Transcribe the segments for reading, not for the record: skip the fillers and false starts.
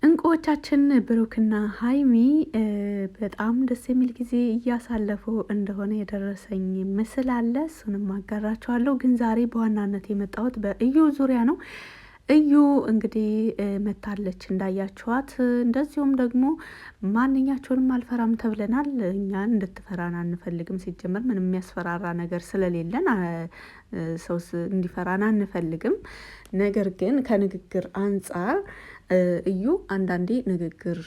እንቁዎቻችን ብሩክና ሀይሚ በጣም ደስ የሚል ጊዜ እያሳለፉ እንደሆነ የደረሰኝ ምስል አለ። እሱንም አጋራችኋለሁ። ግን ዛሬ በዋናነት የመጣሁት በእዩ ዙሪያ ነው። እዩ እንግዲህ መታለች እንዳያችኋት። እንደዚሁም ደግሞ ማንኛቸውንም አልፈራም ተብለናል። እኛን እንድትፈራን አንፈልግም። ሲጀመር ምንም የሚያስፈራራ ነገር ስለሌለን ሰው እንዲፈራን አንፈልግም። ነገር ግን ከንግግር አንጻር እዩ አንዳንዴ ንግግር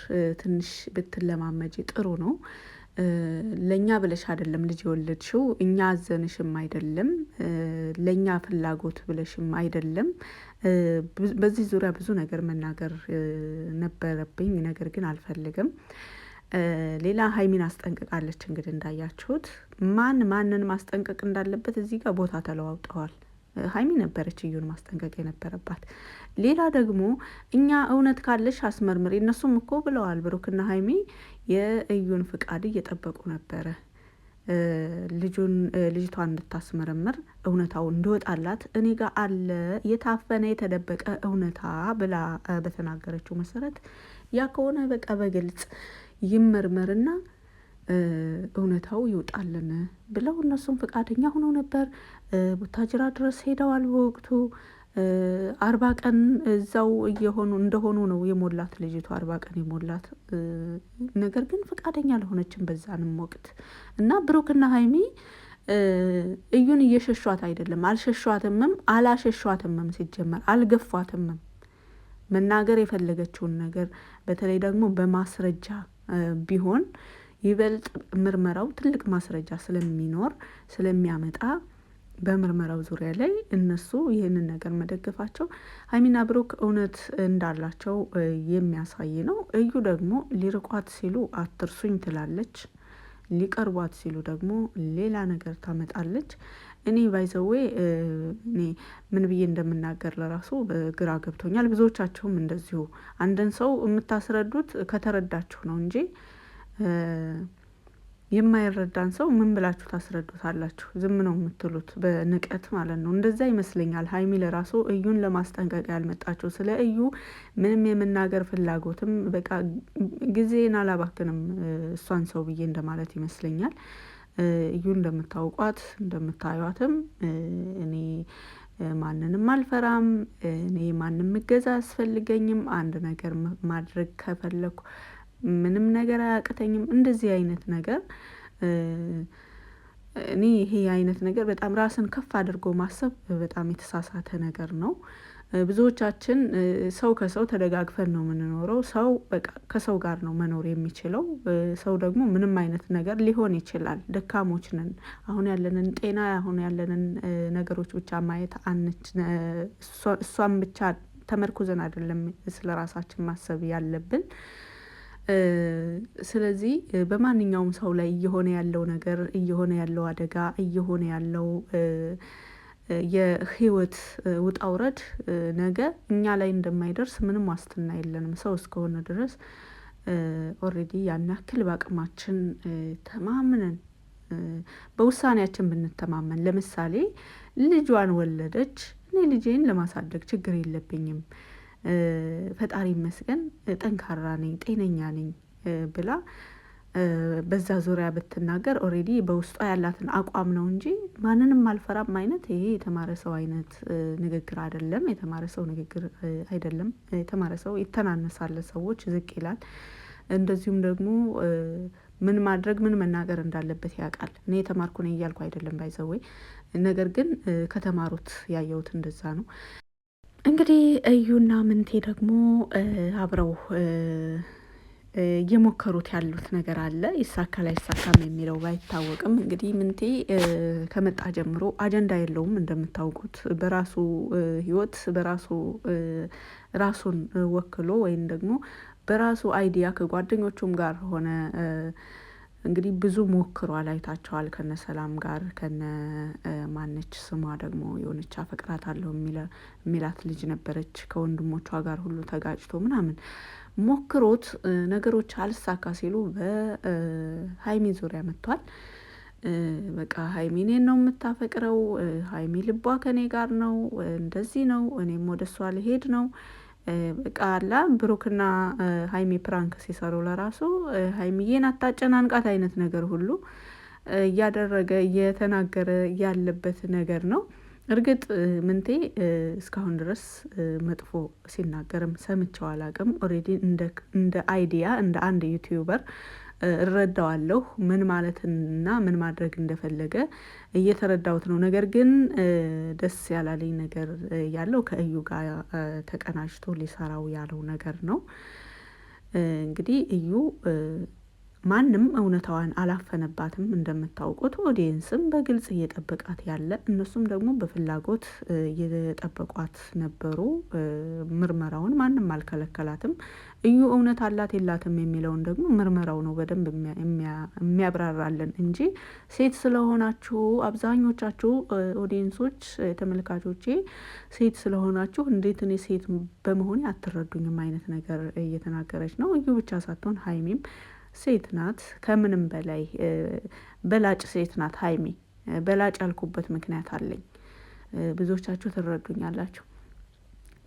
ትንሽ ብትለማመጂ ጥሩ ነው። ለኛ ብለሽ አይደለም ልጅ የወለድሽው፣ እኛ አዘንሽም አይደለም፣ ለኛ ፍላጎት ብለሽም አይደለም። በዚህ ዙሪያ ብዙ ነገር መናገር ነበረብኝ፣ ነገር ግን አልፈልግም። ሌላ ሀይሚን አስጠንቅቃለች። እንግዲህ እንዳያችሁት ማንን ማስጠንቀቅ እንዳለበት እዚህ ጋር ቦታ ተለዋውጠዋል። ሀይሚ ነበረች እዩን ማስጠንቀቅ የነበረባት። ሌላ ደግሞ እኛ እውነት ካለሽ አስመርምር። እነሱም እኮ ብለዋል፣ ብሩክና ሀይሚ የእዩን ፍቃድ እየጠበቁ ነበረ። ልጅቷን እንድታስመረምር እውነታው እንዲወጣላት እኔ ጋር አለ የታፈነ የተደበቀ እውነታ ብላ በተናገረችው መሰረት ያ ከሆነ በቃ በግልጽ ይመርመርና እውነታው ይውጣልን ብለው እነሱም ፈቃደኛ ሆነው ነበር። ቡታጅራ ድረስ ሄደዋል። በወቅቱ 40 ቀን እዛው እንደሆኑ ነው የሞላት ልጅቷ 40 ቀን የሞላት። ነገር ግን ፈቃደኛ አልሆነችም በዛንም ወቅት እና ብሩክና ሀይሚ እዩን እየሸሿት አይደለም፣ አልሸሿትምም፣ አላሸሿትምም፣ ሲጀመር አልገፏትምም። መናገር የፈለገችውን ነገር በተለይ ደግሞ በማስረጃ ቢሆን ይበልጥ ምርመራው ትልቅ ማስረጃ ስለሚያመጣ በምርመራው ዙሪያ ላይ እነሱ ይህንን ነገር መደገፋቸው ሀይሚና ብሩክ እውነት እንዳላቸው የሚያሳይ ነው። እዩ ደግሞ ሊርቋት ሲሉ አትርሱኝ ትላለች፣ ሊቀርቧት ሲሉ ደግሞ ሌላ ነገር ታመጣለች። እኔ ባይዘዌ እኔ ምን ብዬ እንደምናገር ለራሱ ግራ ገብቶኛል። ብዙዎቻችሁም እንደዚሁ አንድን ሰው የምታስረዱት ከተረዳችሁ ነው እንጂ የማይረዳን ሰው ምን ብላችሁ ታስረዱታላችሁ? ዝም ነው የምትሉት፣ በንቀት ማለት ነው። እንደዛ ይመስለኛል ሀይሚ ለራሱ እዩን ለማስጠንቀቅ ያልመጣቸው። ስለ እዩ ምንም የመናገር ፍላጎትም በቃ ጊዜን አላባክንም እሷን ሰው ብዬ እንደማለት ይመስለኛል። እዩ እንደምታውቋት እንደምታዩትም እኔ ማንንም አልፈራም። እኔ ማንም እገዛ አያስፈልገኝም። አንድ ነገር ማድረግ ከፈለኩ ምንም ነገር አያቅተኝም። እንደዚህ አይነት ነገር እኔ ይሄ አይነት ነገር በጣም ራስን ከፍ አድርጎ ማሰብ በጣም የተሳሳተ ነገር ነው። ብዙዎቻችን ሰው ከሰው ተደጋግፈን ነው የምንኖረው። ሰው በቃ ከሰው ጋር ነው መኖር የሚችለው። ሰው ደግሞ ምንም አይነት ነገር ሊሆን ይችላል። ደካሞች ነን። አሁን ያለንን ጤና አሁን ያለንን ነገሮች ብቻ ማየት እሷን ብቻ ተመርኩዘን አይደለም ስለ ራሳችን ማሰብ ያለብን። ስለዚህ በማንኛውም ሰው ላይ እየሆነ ያለው ነገር እየሆነ ያለው አደጋ እየሆነ ያለው የህይወት ውጣ ውረድ ነገ እኛ ላይ እንደማይደርስ ምንም ዋስትና የለንም። ሰው እስከሆነ ድረስ ኦልሬዲ ያን ያክል በአቅማችን ተማምነን በውሳኔያችን ብንተማመን፣ ለምሳሌ ልጇን ወለደች፣ እኔ ልጄን ለማሳደግ ችግር የለብኝም፣ ፈጣሪ ይመስገን፣ ጠንካራ ነኝ፣ ጤነኛ ነኝ ብላ በዛ ዙሪያ ብትናገር ኦልሬዲ በውስጧ ያላትን አቋም ነው እንጂ ማንንም አልፈራም አይነት ይሄ የተማረ ሰው አይነት ንግግር አይደለም። የተማረ ሰው ንግግር አይደለም። የተማረ ሰው ይተናነሳል፣ ሰዎች ዝቅ ይላል። እንደዚሁም ደግሞ ምን ማድረግ ምን መናገር እንዳለበት ያውቃል። እኔ የተማርኩ ነኝ እያልኩ አይደለም ባይዘወይ፣ ነገር ግን ከተማሩት ያየሁት እንደዛ ነው። እንግዲህ እዩና ምንቴ ደግሞ አብረው እየሞከሩት ያሉት ነገር አለ። ይሳካል አይሳካም የሚለው ባይታወቅም እንግዲህ ምንቴ ከመጣ ጀምሮ አጀንዳ የለውም። እንደምታውቁት በራሱ ህይወት በራሱ ራሱን ወክሎ ወይም ደግሞ በራሱ አይዲያ ከጓደኞቹም ጋር ሆነ እንግዲህ ብዙ ሞክሯል። አይታቸዋል። ከነ ሰላም ጋር ከነ ማነች ስሟ ደግሞ የሆነች አፈቅራታለሁ የሚላት ልጅ ነበረች። ከወንድሞቿ ጋር ሁሉ ተጋጭቶ ምናምን ሞክሮት ነገሮች አልሳካ ሲሉ በሀይሚ ዙሪያ መጥቷል። በቃ ሀይሚ እኔን ነው የምታፈቅረው፣ ሀይሚ ልቧ ከኔ ጋር ነው፣ እንደዚህ ነው፣ እኔም ወደ እሷ ልሄድ ነው በቃ አላ ብሩክና ሀይሚ ፕራንክ ሲሰሩ ለራሱ ሀይሚዬን አታጨናንቃት አይነት ነገር ሁሉ እያደረገ እየተናገረ ያለበት ነገር ነው። እርግጥ ምንቴ እስካሁን ድረስ መጥፎ ሲናገርም ሰምቼው አላቅም። ኦልሬዲ እንደ አይዲያ እንደ አንድ ዩቲዩበር እረዳዋለሁ ምን ማለትና ምን ማድረግ እንደፈለገ እየተረዳሁት ነው። ነገር ግን ደስ ያላለኝ ነገር ያለው ከእዩ ጋር ተቀናጅቶ ሊሰራው ያለው ነገር ነው። እንግዲህ እዩ ማንም እውነታዋን አላፈነባትም። እንደምታውቁት ኦዲየንስም በግልጽ እየጠበቃት ያለ እነሱም ደግሞ በፍላጎት እየጠበቋት ነበሩ። ምርመራውን ማንም አልከለከላትም። እዩ እውነት አላት የላትም የሚለውን ደግሞ ምርመራው ነው በደንብ የሚያብራራልን እንጂ ሴት ስለሆናችሁ አብዛኞቻችሁ ኦዲየንሶች ተመልካቾቼ ሴት ስለሆናችሁ እንዴት እኔ ሴት በመሆኔ አትረዱኝም አይነት ነገር እየተናገረች ነው። እዩ ብቻ ሳትሆን ሀይሚም ሴት ናት። ከምንም በላይ በላጭ ሴት ናት ሀይሚ። በላጭ ያልኩበት ምክንያት አለኝ። ብዙዎቻችሁ ትረዱኛላችሁ።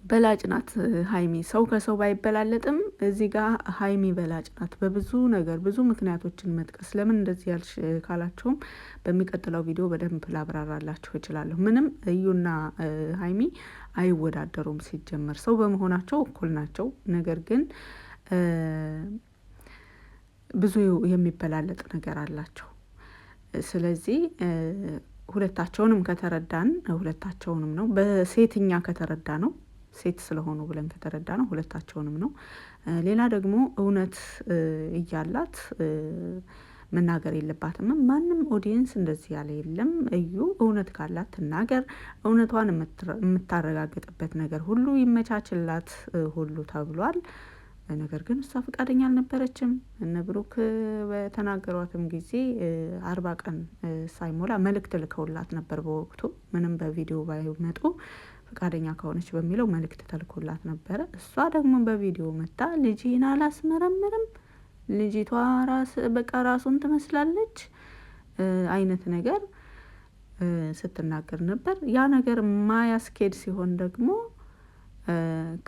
በላጭ ናት ሀይሚ። ሰው ከሰው ባይበላለጥም እዚህ ጋር ሀይሚ በላጭ ናት በብዙ ነገር። ብዙ ምክንያቶችን መጥቀስ ለምን እንደዚህ ያልሽ ካላችሁም በሚቀጥለው ቪዲዮ በደንብ ላብራራላችሁ እችላለሁ። ምንም እዩና ሀይሚ አይወዳደሩም። ሲጀመር ሰው በመሆናቸው እኩል ናቸው። ነገር ግን ብዙ የሚበላለጥ ነገር አላቸው። ስለዚህ ሁለታቸውንም ከተረዳን ሁለታቸውንም ነው። በሴትኛ ከተረዳ ነው ሴት ስለሆኑ ብለን ከተረዳ ነው ሁለታቸውንም ነው። ሌላ ደግሞ እውነት እያላት መናገር የለባትም። ማንም ኦዲየንስ እንደዚህ ያለ የለም። እዩ እውነት ካላት ትናገር። እውነቷን የምታረጋግጥበት ነገር ሁሉ ይመቻችላት ሁሉ ተብሏል። ነገር ግን እሷ ፈቃደኛ አልነበረችም። እነ ብሩክ በተናገሯትም ጊዜ 40 ቀን ሳይሞላ መልእክት ልከውላት ነበር። በወቅቱ ምንም በቪዲዮ ባይመጡ ፈቃደኛ ከሆነች በሚለው መልእክት ተልኮላት ነበረ። እሷ ደግሞ በቪዲዮ መታ ልጅን አላስመረምርም፣ ልጅቷ በቃ ራሱን ትመስላለች አይነት ነገር ስትናገር ነበር። ያ ነገር ማያስኬድ ሲሆን ደግሞ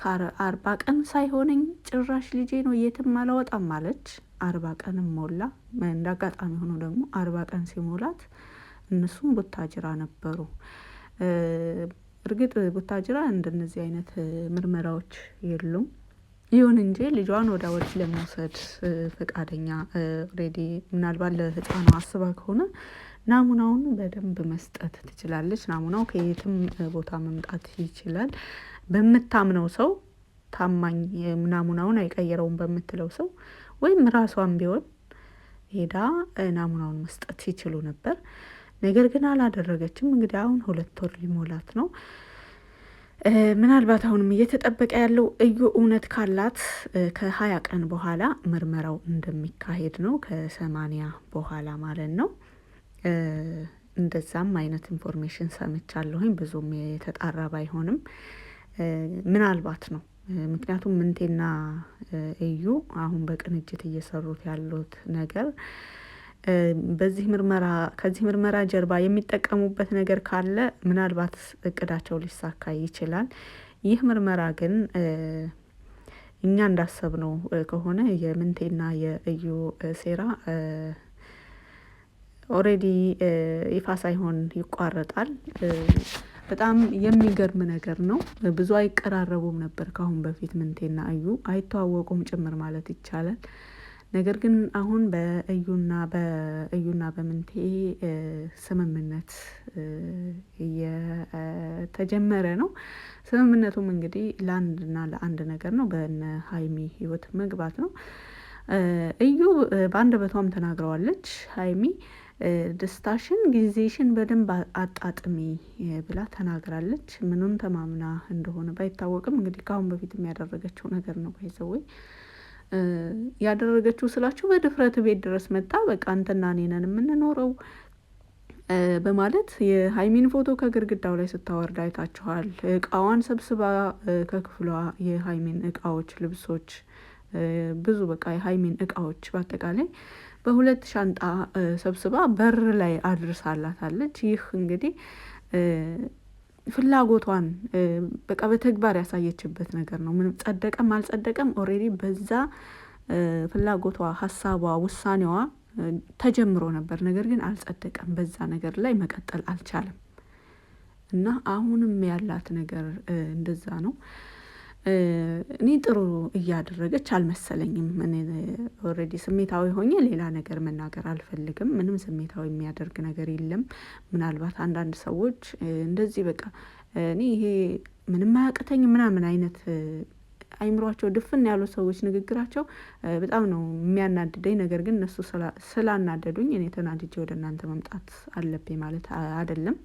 40 ቀን ሳይሆነኝ ጭራሽ ልጄ ነው የትም አላወጣም አለች። 40 ቀንም ሞላ። እንደ አጋጣሚ ሆኖ ደግሞ 40 ቀን ሲሞላት እነሱም ቡታጅራ ነበሩ። እርግጥ ቡታጅራ እንደነዚህ አይነት ምርመራዎች የሉም። ይሁን እንጂ ልጇን ወደ ወዲህ ለመውሰድ ፈቃደኛ ኦልሬዲ ምናልባት ለህፃኗ አስባ ከሆነ ናሙናውን በደንብ መስጠት ትችላለች። ናሙናው ከየትም ቦታ መምጣት ይችላል። በምታምነው ሰው ታማኝ ናሙናውን አይቀየረውም በምትለው ሰው ወይም ራሷን ቢሆን ሄዳ ናሙናውን መስጠት ይችሉ ነበር። ነገር ግን አላደረገችም። እንግዲህ አሁን 2 ወር ሊሞላት ነው። ምናልባት አሁንም እየተጠበቀ ያለው እዩ እውነት ካላት ከ20 ቀን በኋላ ምርመራው እንደሚካሄድ ነው። ከ80 በኋላ ማለት ነው። እንደዛም አይነት ኢንፎርሜሽን ሰምቻለሁኝ። ብዙም የተጣራ ባይሆንም ምናልባት ነው። ምክንያቱም ምንቴና እዩ አሁን በቅንጅት እየሰሩት ያሉት ነገር ከዚህ ምርመራ ጀርባ የሚጠቀሙበት ነገር ካለ ምናልባት እቅዳቸው ሊሳካ ይችላል። ይህ ምርመራ ግን እኛ እንዳሰብነው ከሆነ የምንቴና የእዩ ሴራ ኦልሬዲ ይፋ ሳይሆን ይቋረጣል። በጣም የሚገርም ነገር ነው። ብዙ አይቀራረቡም ነበር ካሁን በፊት ምንቴና እዩ አይተዋወቁም ጭምር ማለት ይቻላል። ነገር ግን አሁን በእዩና በምንቴ ስምምነት እየተጀመረ ነው። ስምምነቱም እንግዲህ ለአንድ ነገር ነው፣ በእነ ሀይሚ ህይወት መግባት ነው። እዩ በአንደበቷም ተናግረዋለች። ሀይሚ ደስታሽን ጊዜሽን በደንብ አጣጥሚ ብላ ተናግራለች። ምንም ተማምና እንደሆነ ባይታወቅም እንግዲህ ከአሁን በፊት ያደረገችው ነገር ነው። ባይዘወይ ያደረገችው ስላችሁ በድፍረት ቤት ድረስ መጣ። በቃ አንተና እኔ ነን የምንኖረው በማለት የሀይሚን ፎቶ ከግድግዳው ላይ ስታወርድ አይታችኋል። እቃዋን ሰብስባ ከክፍሏ የሀይሚን እቃዎች፣ ልብሶች፣ ብዙ በቃ የሀይሚን እቃዎች በአጠቃላይ በ2 ሻንጣ ሰብስባ በር ላይ አድርሳላታለች። ይህ እንግዲህ ፍላጎቷን በቃ በተግባር ያሳየችበት ነገር ነው። ምንም ጸደቀም አልጸደቀም ኦልሬዲ በዛ ፍላጎቷ፣ ሀሳቧ፣ ውሳኔዋ ተጀምሮ ነበር። ነገር ግን አልጸደቀም። በዛ ነገር ላይ መቀጠል አልቻለም እና አሁንም ያላት ነገር እንደዛ ነው። እኔ ጥሩ እያደረገች አልመሰለኝም። እኔ ኦልሬዲ ስሜታዊ ሆኜ ሌላ ነገር መናገር አልፈልግም። ምንም ስሜታዊ የሚያደርግ ነገር የለም። ምናልባት አንዳንድ ሰዎች እንደዚህ በቃ እኔ ይሄ ምንም አያቅተኝ ምናምን አይነት አይምሯቸው ድፍን ያሉ ሰዎች ንግግራቸው በጣም ነው የሚያናድደኝ። ነገር ግን እነሱ ስላናደዱኝ እኔ ተናድጄ ወደ እናንተ መምጣት አለብኝ ማለት አይደለም።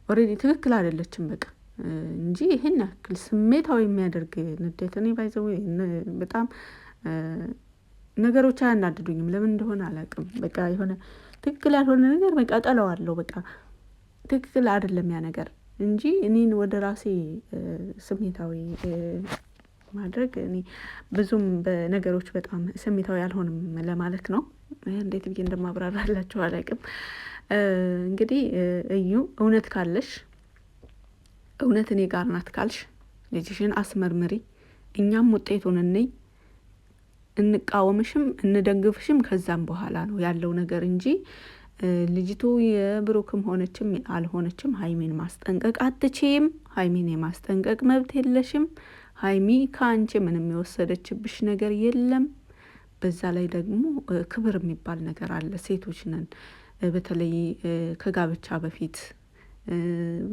ኦልሬዲ ትክክል አይደለችም በቃ እንጂ ይሄን ያክል ስሜታዊ የሚያደርግ ንዴት እኔ ባይዘው በጣም ነገሮች አያናድዱኝም። ለምን እንደሆነ አላውቅም። በቃ የሆነ ትክክል ያልሆነ ነገር በቃ ጠለዋለሁ። በቃ ትክክል አይደለም ያ ነገር እንጂ እኔን ወደ ራሴ ስሜታዊ ማድረግ እኔ ብዙም በነገሮች በጣም ስሜታዊ አልሆንም ለማለት ነው። እንዴት ብዬ እንደማብራራላችሁ አላውቅም። እንግዲህ እዩ እውነት ካለሽ እውነት እኔ ጋር ናት ካልሽ ልጅሽን አስመርምሪ፣ እኛም ውጤቱን እንይ፣ እንቃወምሽም እንደግፍሽም ከዛም በኋላ ነው ያለው ነገር እንጂ ልጅቱ የብሩክም ሆነችም አልሆነችም ሀይሚን ማስጠንቀቅ አትችይም። ሀይሚን የማስጠንቀቅ መብት የለሽም። ሀይሚ ከአንቺ ምንም የወሰደችብሽ ነገር የለም። በዛ ላይ ደግሞ ክብር የሚባል ነገር አለ። ሴቶች ነን። በተለይ ከጋብቻ በፊት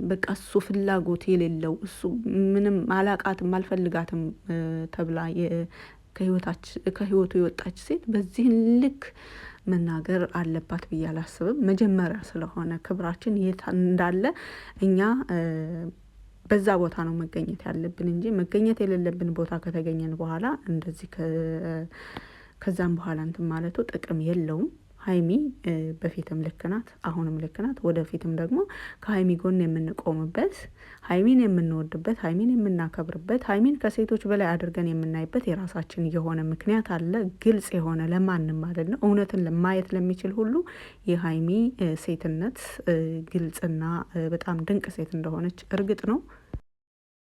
በቃ እሱ ፍላጎት የሌለው እሱ ምንም አላቃትም አልፈልጋትም ተብላ ከህይወቱ የወጣች ሴት በዚህን ልክ መናገር አለባት ብዬ አላስብም። መጀመሪያ ስለሆነ ክብራችን የት እንዳለ እኛ በዛ ቦታ ነው መገኘት ያለብን እንጂ መገኘት የሌለብን ቦታ ከተገኘን በኋላ እንደዚህ ከዛም በኋላ እንትን ማለቱ ጥቅም የለውም። ሀይሚ በፊትም ልክ ናት፣ አሁንም ልክ ናት። ወደፊትም ደግሞ ከሀይሚ ጎን የምንቆምበት፣ ሀይሚን የምንወድበት፣ ሀይሚን የምናከብርበት፣ ሀይሚን ከሴቶች በላይ አድርገን የምናይበት የራሳችን የሆነ ምክንያት አለ። ግልጽ የሆነ ለማንም ማለት ነው፣ እውነትን ማየት ለሚችል ሁሉ የሀይሚ ሴትነት ግልጽና በጣም ድንቅ ሴት እንደሆነች እርግጥ ነው።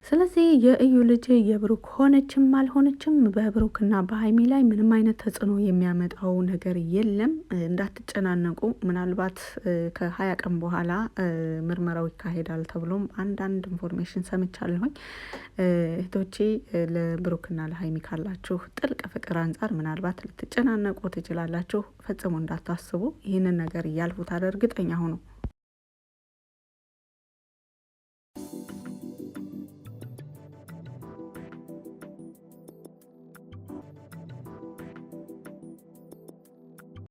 ስለዚህ የእዩ ልጅ የብሩክ ሆነችም አልሆነችም በብሩክና በሀይሚ ላይ ምንም አይነት ተጽዕኖ የሚያመጣው ነገር የለም። እንዳትጨናነቁ። ምናልባት ከ20 ቀን በኋላ ምርመራው ይካሄዳል ተብሎም አንዳንድ ኢንፎርሜሽን ሰምቻለሁኝ። እህቶቼ ለብሩክና ለሀይሚ ካላችሁ ጥልቅ ፍቅር አንጻር ምናልባት ልትጨናነቁ ትችላላችሁ። ፈጽሞ እንዳታስቡ። ይህንን ነገር እያልፉታል፣ እርግጠኛ ሁኑ።